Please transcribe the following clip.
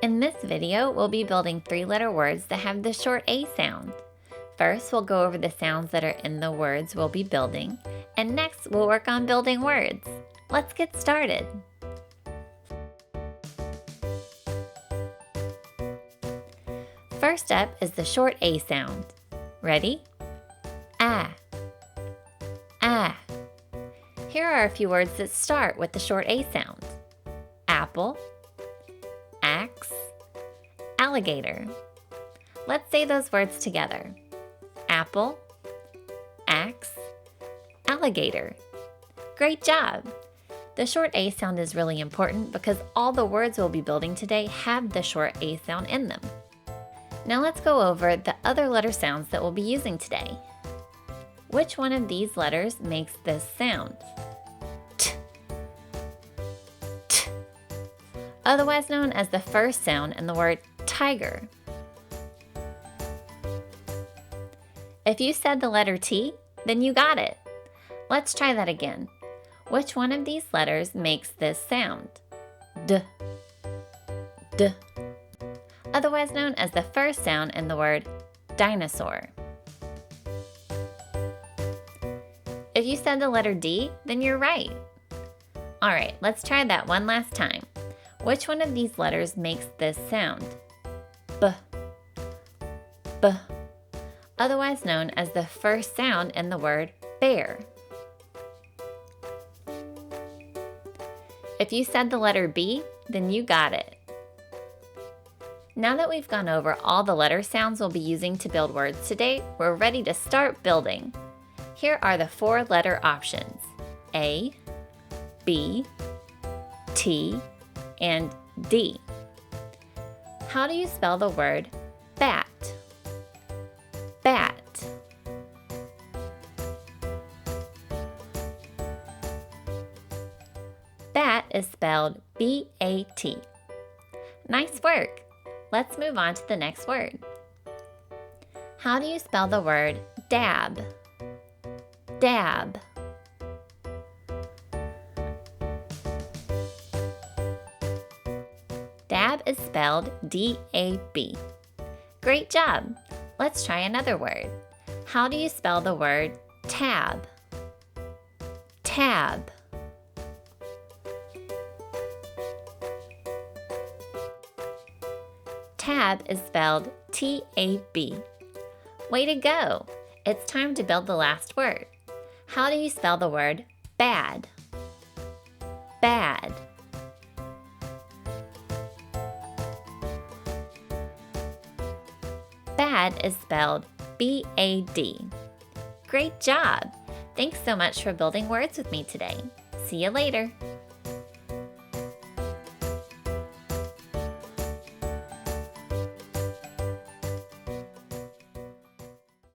In this video, we'll be building three-letter words that have the short A sound. First, we'll go over the sounds that are in the words we'll be building, and next, we'll work on building words. Let's get started. First up is the short A sound. Ready? Ah. Ah. Here are a few words that start with the short A sound. Apple, axe, alligator. Let's say those words together. Apple, axe, alligator. Great job! The short A sound is really important because all the words we'll be building today have the short A sound in them. Now let's go over the other letter sounds that we'll be using today. Which one of these letters makes this sound? T. T. Otherwise known as the first sound in the word tiger. If you said the letter T, then you got it. Let's try that again. Which one of these letters makes this sound? D. D. Otherwise known as the first sound in the word dinosaur. If you said the letter D, then you're right. Alright, let's try that one last time. Which one of these letters makes this sound? B. B. Otherwise known as the first sound in the word bear. If you said the letter B, then you got it. Now that we've gone over all the letter sounds we'll be using to build words today, we're ready to start building. Here are the 4-letter options: A, B, T, and D. How do you spell the word bat? Bat. Bat is spelled B-A-T. Nice work! Let's move on to the next word. How do you spell the word dab? Dab. Dab is spelled D-A-B. Great job! Let's try another word. How do you spell the word tab? Tab. Tab is spelled T-A-B. Way to go! It's time to build the last word. How do you spell the word bad? Bad. Bad is spelled B-A-D. Great job! Thanks so much for building words with me today. See you later.